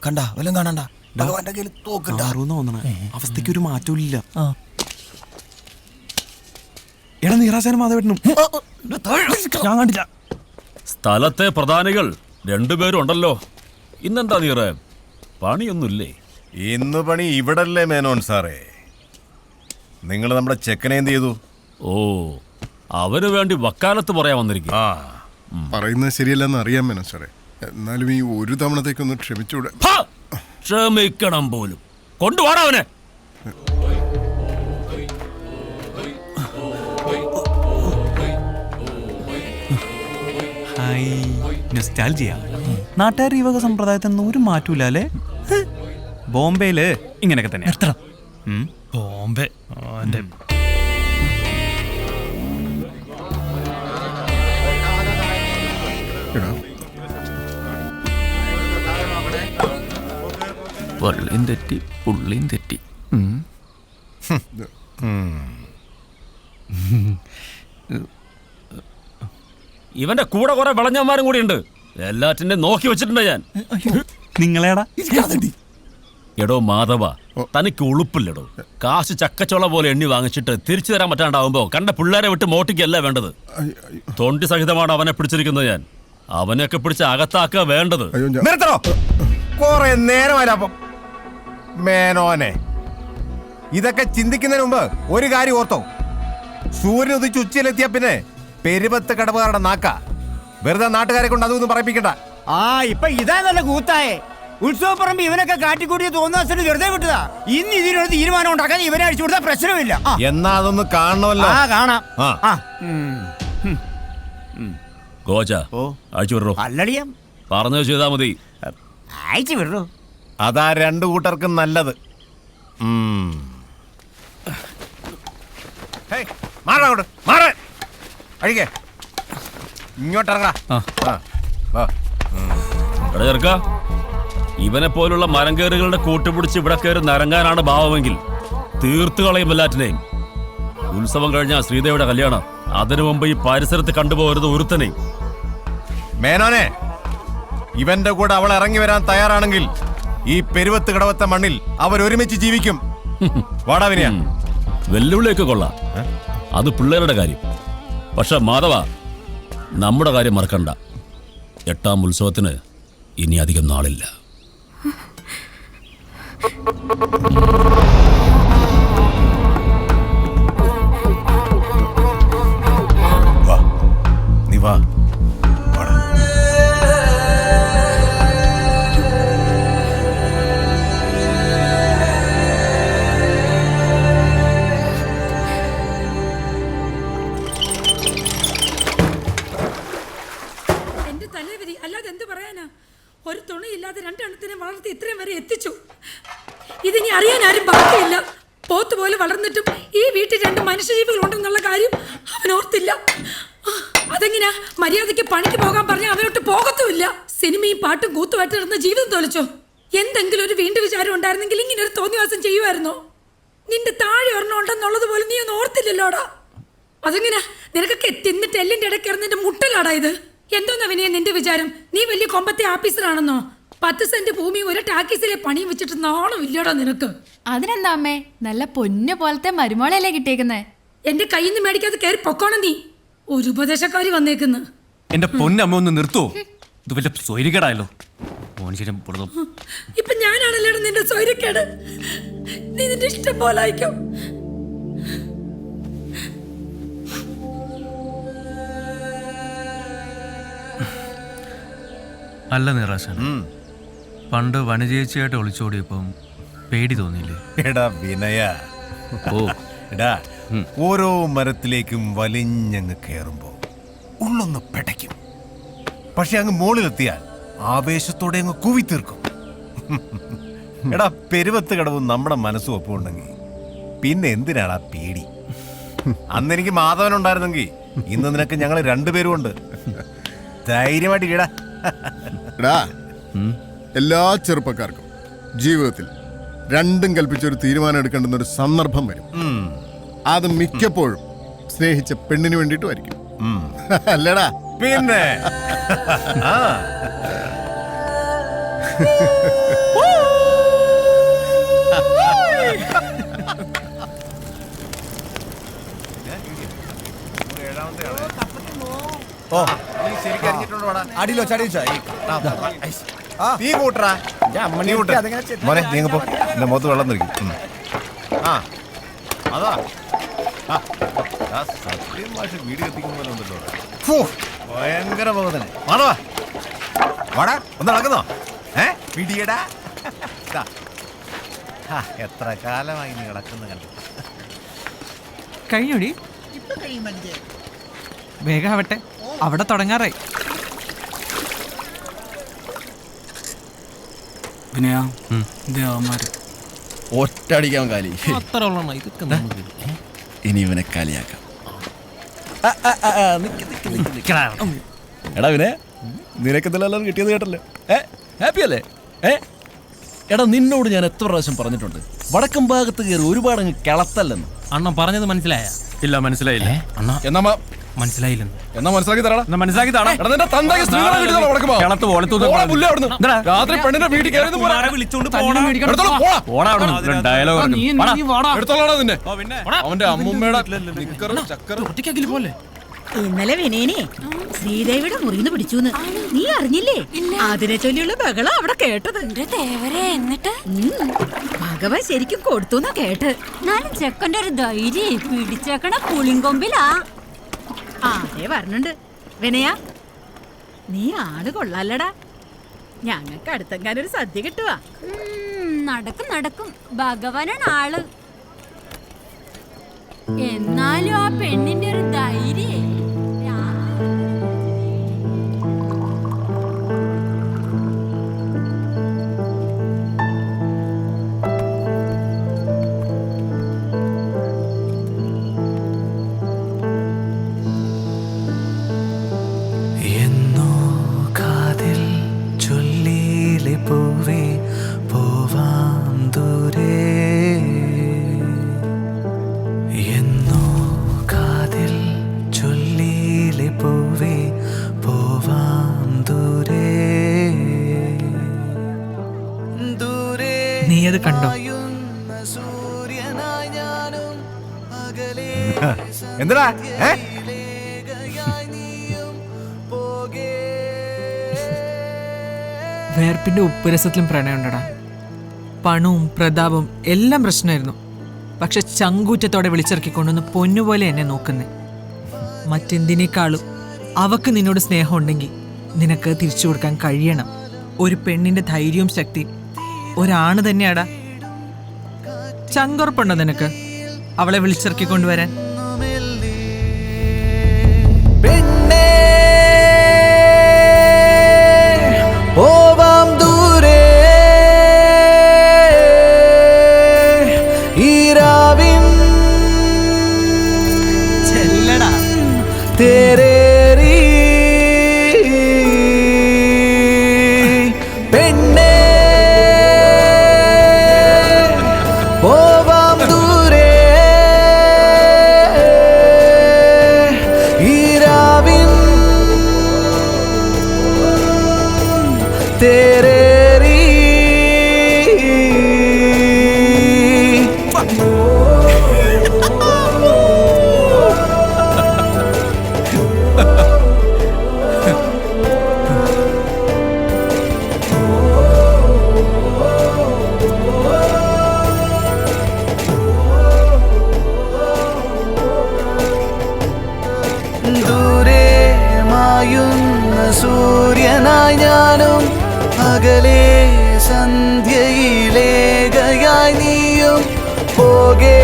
കണ്ടാ വല്ലതും കാണണ്ട. അവസ്ഥയ്ക്ക് ഒരു മാറ്റവും ഇല്ല. എടാ നീറാശാനും മാധവേട്ടനും ഞാൻ കണ്ടില്ല. സ്ഥലത്തെ പ്രധാനികൾ രണ്ടുപേരും ഉണ്ടല്ലോ. ഇന്നെന്താ നീറ പണിയൊന്നുമില്ലേ? ഇന്ന് പണി ഇവിടല്ലേ മേനോൻ സാറേ? നിങ്ങൾ നമ്മുടെ ചെക്കനെ എന്ത് ചെയ്തു? ഓ, അവന് വേണ്ടി വക്കാലത്ത് പറയാൻ വന്നിരിക്കും. പറയുന്നത് ശരിയല്ലെന്ന് അറിയാൻ മേനോൻ സാറേ. എന്നാലും ഈ ഒരു തവണത്തേക്കൊന്ന് ക്ഷമിച്ചൂടെ? ക്ഷമിക്കണം പോലും. കൊണ്ടുപോടാ അവനെ. നാട്ടുകാർ ഈ വക സമ്പ്രദായത്തിൽ ഒരു മാറ്റൂല അല്ലേ? ബോംബെയില് ഇങ്ങനെയൊക്കെ തന്നെ. ബോംബെ വള്ളിയും തെറ്റി പുള്ളിയും തെറ്റി. ഇവന്റെ കൂടെ കുറെ വിളഞ്ഞന്മാരും കൂടി ഉണ്ട്. എല്ലാറ്റിന്റെ നോക്കി വെച്ചിട്ടുണ്ട് ഞാൻ. നിങ്ങളേടാ? എടോ മാധവ, തനിക്ക് ഉളുപ്പില്ലടോ. കാശ് ചക്കച്ചോള പോലെ എണ്ണി വാങ്ങിച്ചിട്ട് തിരിച്ചു തരാൻ പറ്റാണ്ടാവുമ്പോ കണ്ട പിള്ളേരെ വിട്ട് മോട്ടിക്കല്ല വേണ്ടത്. തൊണ്ടി സഹിതമാണ് അവനെ പിടിച്ചിരിക്കുന്നത് ഞാൻ. അവനെയൊക്കെ പിടിച്ച് അകത്താക്കുക വേണ്ടത്. കൊറേ നേരമല്ല മേനോനെ. ഇതൊക്കെ ചിന്തിക്കുന്നതിന് മുമ്പ് ഒരു കാര്യം ഓർത്തോ. സൂര്യൻ ഉദിച്ച് ഉച്ചയിലെത്തിയ പിന്നെ പെരുപത്ത് കടവുകാരുടെ നാക്ക. വെറുതെ നാട്ടുകാരെ കൊണ്ട് അതൊന്നും പറയിപ്പിക്കണ്ട. ഇപ്പൊ ഇതാ നല്ല കൂത്തായേ. ഉത്സവപ്പറമ്പ് ഇവനൊക്കെ കാട്ടിക്കൂട്ടിയ തോന്നുന്ന വെറുതെ വിട്ടതാ. ഇന്ന് ഇതിനൊരു തീരുമാനം ഉണ്ടാക്കാൻ ഇവനെ അടിച്ചു കൊടുത്താൽ പ്രശ്നമില്ല. എന്നാ അതൊന്ന് കാണണമല്ലോ. കാണാം. ഗോച അയച്ചു വിടറോ. അല്ലടിയം പറഞ്ഞു ചെയ്താ മതി. അയച്ചു വിടറോ. അതാ രണ്ടു കൂട്ടർക്കും നല്ലത്. ഇങ്ങോട്ടിറങ്ങാ. ഇവനെ പോലുള്ള മരംകേറുകളുടെ കൂട്ടുപിടിച്ച് ഇവിടെ കയറി നരങ്ങാനാണ് ഭാവമെങ്കിൽ തീർത്തു കളയും എല്ലാറ്റിനെയും. ഉത്സവം കഴിഞ്ഞാൽ ശ്രീദേവിയുടെ കല്യാണം. അതിനു മുമ്പ് ഈ പരിസരത്ത് കണ്ടുപോകരുത് ഒരുത്തനെ. മേനോനെ, ഇവന്റെ കൂടെ അവൾ ഇറങ്ങി വരാൻ തയ്യാറാണെങ്കിൽ ഈ പെരുവത്ത് കടവത്തെ മണ്ണിൽ അവരൊരുമിച്ച് ജീവിക്കും. വാടാവിനെയാ വെല്ലുവിളിയൊക്കെ കൊള്ളാം. അത് പിള്ളേരുടെ കാര്യം. പക്ഷെ മാധവ, നമ്മുടെ കാര്യം മറക്കണ്ട. 8ാം ഉത്സവത്തിന് ഇനി അധികം നാളില്ല. നീ വാ. ഒരു തുണിയില്ലാതെ 2 എണ്ണത്തിനെ വളർത്തി ഇത്രയും വരെ എത്തിച്ചു. ഇതിനി അറിയാൻ ആരും ബാക്കിയില്ല. പോത്ത് പോലെ വളർന്നിട്ടും ഈ വീട്ടിൽ 2 മനുഷ്യജീവികൾ ഉണ്ടെന്നുള്ള കാര്യം അവൻ ഓർത്തില്ല. അതെങ്ങനെയാ? മര്യാദയ്ക്ക് പണിക്ക് പോകാൻ പറഞ്ഞാൽ അവനോട്ട് പോകത്തുമില്ല. സിനിമയും പാട്ടും കൂത്തുമായിട്ട് നടന്ന ജീവിതം തോലിച്ചോ. എന്തെങ്കിലും ഒരു വീണ്ടും വിചാരം ഉണ്ടായിരുന്നെങ്കിൽ ഇങ്ങനെ ഒരു തോന്നിവാസം ചെയ്യുമായിരുന്നോ? നിന്റെ താഴെ ഒരെണ്ണം ഉണ്ടെന്നുള്ളത് പോലെ നീ ഒന്നും ഓർത്തില്ലല്ലോടാ. അതെങ്ങനെയാ? നിനക്കൊക്കെ തിന്നിട്ട് എല്ലിന്റെ ഇടയ്ക്ക് ഇറന്നിന്റെ മുട്ടലാടാ ഇത്. എന്തോന്നാ വിനയ നിന്റെ വിചാരം? നീ വലിയ കൊമ്പത്തെ ഓഫീസറാണെന്നോ? 10 സെന്റ് ഭൂമി ഒരു ടാക്കീസിലെ പണിയും വെച്ചിട്ട് നാണം ഇല്ലടാ നിനക്ക്. അതിനെന്താ അമ്മേ, നല്ല പൊന്നു പോലത്തെ മരുമോളല്ലേ കിട്ടിയേക്കുന്നേ. എന്റെ കയ്യിൽ നിന്ന് മേടിക്കാതെ കയറി പൊക്കോണം നീ. ഒരു ഉപദേശക്കാരി വന്നേക്കുന്നു. എന്റെ പൊന്നമ്മ ഒന്ന് നിർത്തോ. ഇത് വലിയ സ്വൈരികേടായല്ലോ. ഇപ്പൊ ഞാനാണല്ലോ നിന്റെ സ്വൈരക്കേട്. നീ നിന്റെ ഇഷ്ടം പോലെ ആയിക്കോ. അല്ല നിറാശൻ, പണ്ട് വനജേച്ചിയായിട്ട് ഒളിച്ചോടിയപ്പം പേടി തോന്നിയില്ലേ? എടാ വിനയ, എടാ ഓരോ മരത്തിലേക്കും വലിഞ്ഞങ്ങ് കയറുമ്പോ ഉള്ളൊന്ന് പെടയ്ക്കും. പക്ഷെ അങ്ങ് മുകളിലെത്തിയാൽ ആവേശത്തോടെ അങ്ങ് കൂവിത്തീർക്കും. എടാ പെരുവത്ത് കടവും നമ്മുടെ മനസ്സും ഒപ്പം ഉണ്ടെങ്കിൽ പിന്നെ എന്തിനാടാ പേടി? അന്ന് എനിക്ക് മാധവൻ ഉണ്ടായിരുന്നെങ്കിൽ ഇന്ന് നിനക്ക് ഞങ്ങൾ 2 പേരും ഉണ്ട്. ധൈര്യമായിട്ട് കേടാ. എല്ലാ ചെറുപ്പക്കാർക്കും ജീവിതത്തിൽ രണ്ടും കൽപ്പിച്ചൊരു തീരുമാനം എടുക്കേണ്ടുന്ന ഒരു സന്ദർഭം വരും. അത് മിക്കപ്പോഴും സ്നേഹിച്ച പെണ്ണിന് വേണ്ടിയിട്ടുമായിരിക്കും. അല്ലടാ? പിന്നെ ഓ നീ ശരിക്കും അറിഞ്ഞിട്ടുണ്ടോടാ? അടിയിലോ ചടിയിച്ചോ നീ കൂട്ടറാ. നീ കൂട്ട. മോനെ നീ അങ്ങ് പോ. എന്റെ മുഖത്ത് വെള്ളം നിൽക്കും. ആ അതാ സത്യം ഭാഷ വീട് കത്തിക്കുന്ന പോലെ ഉണ്ടല്ലോ. ഭയങ്കര മുഖത്തിന് മാണവാ വാടാ ഒന്ന് നടക്കുന്നോ? പിടിയടാ. എത്ര കാലമായി നീ കിടക്കുന്ന കണ്ടു. കഴിഞ്ഞോടി വേഗം ആവട്ടെ, അവിടെ തുടങ്ങാറായി. ഒറ്റടിക്കാൻ കാലി. അത്ര ഉള്ളണോ ഇതൊക്കെ നമുക്ക്? ഇനി ഇവനെ കാലിയാക്കാം. എടാ വിനെ, നിനക്ക് എന്തെല്ലാം കിട്ടിയത് കേട്ടല്ലേ? ഹാപ്പി അല്ലേ? എടാ നിന്നോട് ഞാൻ എത്ര പ്രാവശ്യം പറഞ്ഞിട്ടുണ്ട്, വടക്കം ഭാഗത്ത് കയറി ഒരുപാട് അങ്ങ് കിളത്തല്ലെന്ന്. അണ്ണ പറഞ്ഞത് മനസ്സിലായ? ഇല്ല മനസ്സിലായില്ല. അണ്ണ എന്നാ മനസ്സിലായില്ലെന്ന്. എന്നാ മനസ്സിലാക്കി തരാടാ. മനസ്സിലാക്കി താടാ. എടാ നിന്റെ തന്തയ്ക്ക് സ്ത്രീകളെ കിട്ടിയതാ വടക്കം ഭാഗം. കിളത്ത് പോളത്ത് പോടാ പുല്ല് അവിടുന്ന്. രാത്രി പെണ്ണിന്റെ വീട്ടിൽ കയറി വിളിച്ചോണ്ട് എടുത്തോളാടാ നിന്നെ. അവന്റെ അമ്മൂമ്മയുടെ നിക്കറും ചക്കറും. ഒറ്റയ്ക്കാക്കില് പോലെ ഇന്നലെ വിനയനെ ശ്രീദേവിയുടെ മുറിന്ന് പിടിച്ചൂന്ന് നീ അറിഞ്ഞില്ലേ? അതിനെ ചൊല്ലിയുള്ള ബഹളം അവിടെ കേട്ടത്. എന്നിട്ട് ഭഗവാൻ ശരിക്കും കൊടുത്തുന്നാ കേട്ട്. നാലും ചെക്കൻ്റെ ഒരു ധൈര്യം പിടിച്ചേക്കണ പുളിങ്കൊമ്പിലാ. അതേ പറഞ്ഞുണ്ട് വിനയ, നീ ആള് കൊള്ളാലടാ. ഞങ്ങൾക്ക് അടുത്തെങ്ങാനൊരു സദ്യ കിട്ടുവാ. നടക്കും നടക്കും, ഭഗവാനാണ് ആള്. എന്നാലും ആ പെണ്ണിന്റെ ഒരു ധൈര്യം. എന്നോ കാതിൽ ചൊല്ലിയിലെ പൂവേ പോവാം ദൂരെ. എന്നോ കാതിൽ ചൊല്ലിയിലെ പൂവേ പോവാം ദൂരെ. ദൂരെ നീ അത് കണ്ടോ? സൂര്യനായി ഞാനും അകലെ എന്തിനാ വേർപ്പിന്റെ ഉപ്പുരസത്തിലും പ്രണയമുണ്ടടാ. പണവും പ്രതാപവും എല്ലാം പ്രശ്നമായിരുന്നു. പക്ഷെ ചങ്കൂറ്റത്തോടെ വിളിച്ചിറക്കിക്കൊണ്ടൊന്ന് പൊന്നുപോലെ എന്നെ നോക്കുന്നേ. മറ്റെന്തിനേക്കാളും അവക്ക് നിന്നോട് സ്നേഹം ഉണ്ടെങ്കിൽ നിനക്ക് തിരിച്ചു കൊടുക്കാൻ കഴിയണം. ഒരു പെണ്ണിന്റെ ധൈര്യവും ശക്തിയും ഒരാണ് തന്നെയാടാ. ചങ്കുറപ്പുണ്ടോ നിനക്ക് അവളെ വിളിച്ചിറക്കിക്കൊണ്ടുവരാൻ? പെണ്ണേ പോവാം ദൂരെ. ഈരാവിൻ ചെല്ലടാ തേരേറി. പെണ്ണേ പോവാം ദൂരെ. ഈരാവിൻ തേരേറി. ദൂരെ മായുന്ന സൂര്യനായി ഞാനും അകലെ സന്ധ്യയിലേകയായി നീയും പോകേ.